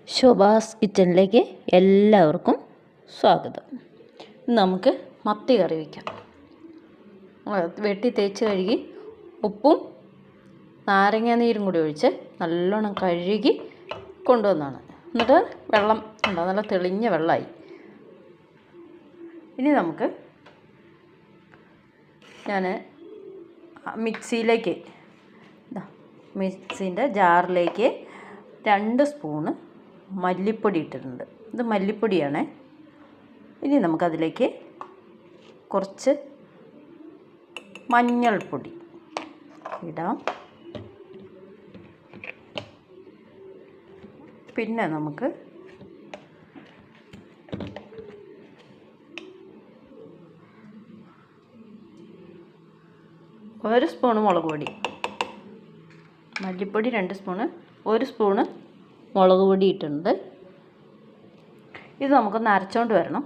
ശോഭാസ് കിച്ചണിലേക്ക് എല്ലാവർക്കും സ്വാഗതം. നമുക്ക് മത്തി കറി വയ്ക്കാം. വെട്ടി തേച്ച് കഴുകി ഉപ്പും നാരങ്ങ നീരും കൂടി ഒഴിച്ച് നല്ലോണം കഴുകി കൊണ്ടുവന്നതാണ്. എന്നിട്ട് വെള്ളം ഉണ്ടോ, നല്ല തെളിഞ്ഞ വെള്ളമായി. ഇനി നമുക്ക് ഞാൻ മിക്സീൻ്റെ ജാറിലേക്ക് 2 സ്പൂണ് മല്ലിപ്പൊടി ഇട്ടിട്ടുണ്ട്. ഇത് മല്ലിപ്പൊടിയാണ്. ഇനി നമുക്കതിലേക്ക് കുറച്ച് മഞ്ഞൾപ്പൊടി ഇടാം. പിന്നെ നമുക്ക് ഒരു സ്പൂണ് മുളക് പൊടി, മല്ലിപ്പൊടി 2 സ്പൂണ്, 1 സ്പൂണ് മുളക് പൊടി ഇട്ടിട്ടുണ്ട്. ഇത് നമുക്കൊന്ന് അരച്ചുകൊണ്ട് വരണം.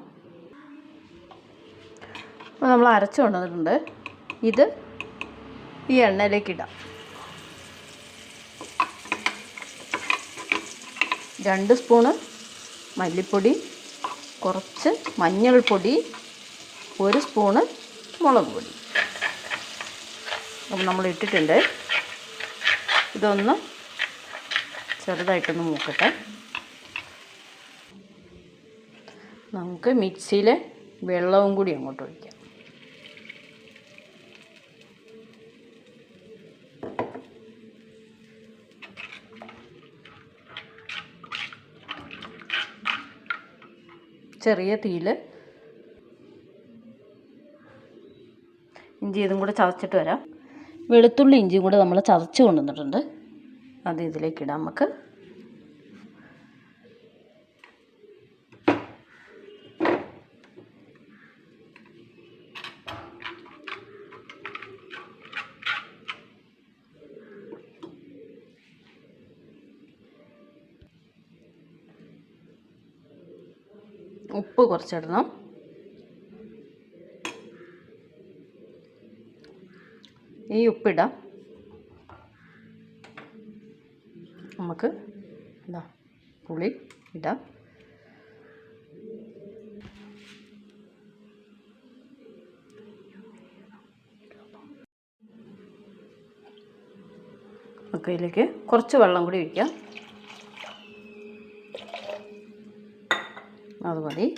അപ്പോൾ നമ്മൾ അരച്ചു കൊണ്ടുവന്നിട്ടുണ്ട്. ഇത് ഈ എണ്ണയിലേക്ക് ഇടാം. 2 സ്പൂണ് മല്ലിപ്പൊടി, കുറച്ച് മഞ്ഞൾപ്പൊടി, 1 സ്പൂണ് മുളക് പൊടി അപ്പം നമ്മൾ ഇട്ടിട്ടുണ്ട്. ഇതൊന്ന് ചെറുതായിട്ടൊന്ന് മൂക്കട്ടെ. നമുക്ക് മിക്സിയിലെ വെള്ളവും കൂടി അങ്ങോട്ട് ഒഴിക്കാം. ചെറിയ തീയിൽ ഇഞ്ചി ഇതും കൂടെ ചതച്ചിട്ട് വരാം. വെളുത്തുള്ളി ഇഞ്ചിയും കൂടെ നമ്മൾ ചതച്ച് കൊണ്ടുവന്നിട്ടുണ്ട്. അത് ഇതിലേക്കിടാം. നമുക്ക് ഉപ്പ് കുറച്ചിടണം. ഈ ഉപ്പിടാം. നമുക്ക് പുളി ഇടാം. നമുക്ക് ഇതിലേക്ക് കുറച്ച് വെള്ളം കൂടി ഒഴിക്കാം. അത് മതി.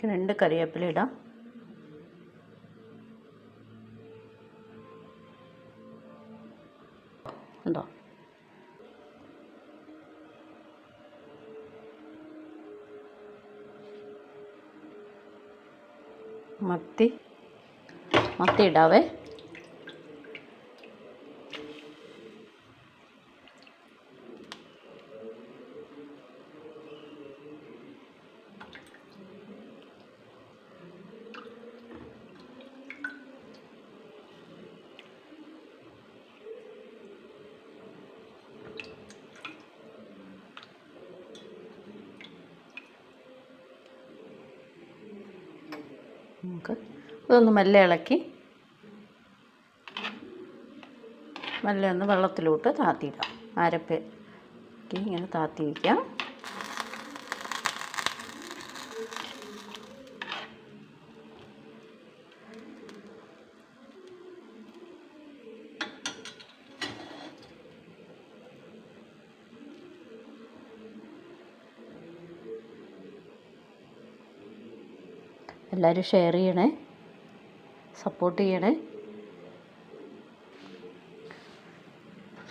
രണ്ട് കറിവേപ്പില ഇടാം. ഉണ്ടോ? മത്തി ഇടാവേ. നമുക്ക് ഇതൊന്ന് മെല്ലെ ഇളക്കി മെല്ലെ ഒന്ന് വെള്ളത്തിലോട്ട് താത്തിയിടാം. അരപ്പേക്ക് ഇങ്ങനെ താത്തി വയ്ക്കാം. എല്ലാവരും ഷെയർ ചെയ്യണേ, സപ്പോർട്ട് ചെയ്യണേ.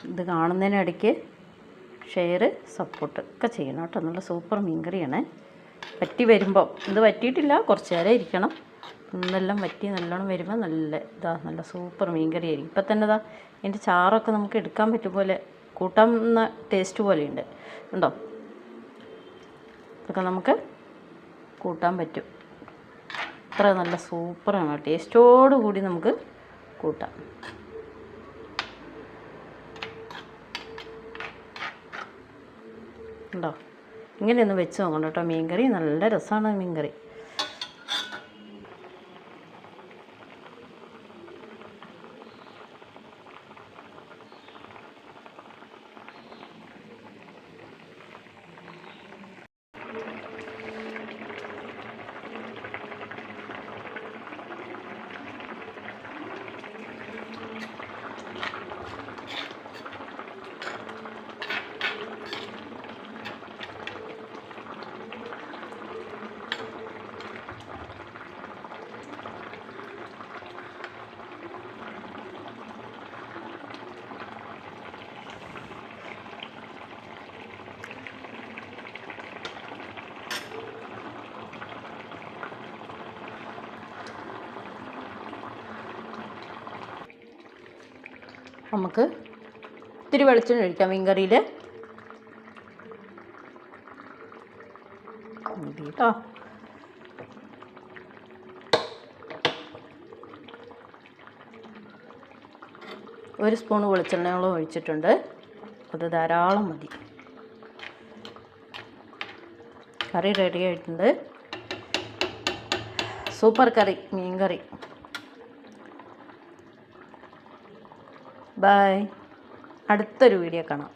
ഇത് കാണുന്നതിനിടയ്ക്ക് ഷെയർ സപ്പോർട്ട് ഒക്കെ ചെയ്യണം കേട്ടോ. നല്ല സൂപ്പർ മീൻകറിയാണ്. വറ്റി വരുമ്പോൾ, ഇത് വറ്റിയിട്ടില്ല, കുറച്ച് നേരം ഇരിക്കണം. ഇന്നെല്ലാം വറ്റി നല്ലോണം വരുമ്പോൾ നല്ല സൂപ്പർ മീൻകറി ആയിരിക്കും. ഇപ്പം തന്നെ ഇതിൻ്റെ ചാറൊക്കെ നമുക്ക് എടുക്കാൻ പറ്റും പോലെ, കൂട്ടാവുന്ന ടേസ്റ്റ് പോലെയുണ്ട്. ഉണ്ടോ? ഇതൊക്കെ നമുക്ക് കൂട്ടാൻ പറ്റും. അത്ര നല്ല സൂപ്പറാണ്. ടേസ്റ്റോടു കൂടി നമുക്ക് കൂട്ടാം. ഉണ്ടോ? ഇങ്ങനെയൊന്ന് വെച്ച് നോക്കണം കേട്ടോ. മീൻകറി നല്ല രസമാണ് മീൻകറി. നമുക്ക് ഇത്തിരി വെളിച്ചെണ്ണ ഒഴിക്കാം മീൻകറിയിൽ കേട്ടോ. ഒരു സ്പൂൺ വെളിച്ചെണ്ണയോളം ഒഴിച്ചിട്ടുണ്ട്. അത് ധാരാളം മതി. കറി റെഡി ആയിട്ടുണ്ട്. സൂപ്പർ കറി, മീൻകറി. ബൈ. അടുത്തൊരു വീഡിയോ കാണാം.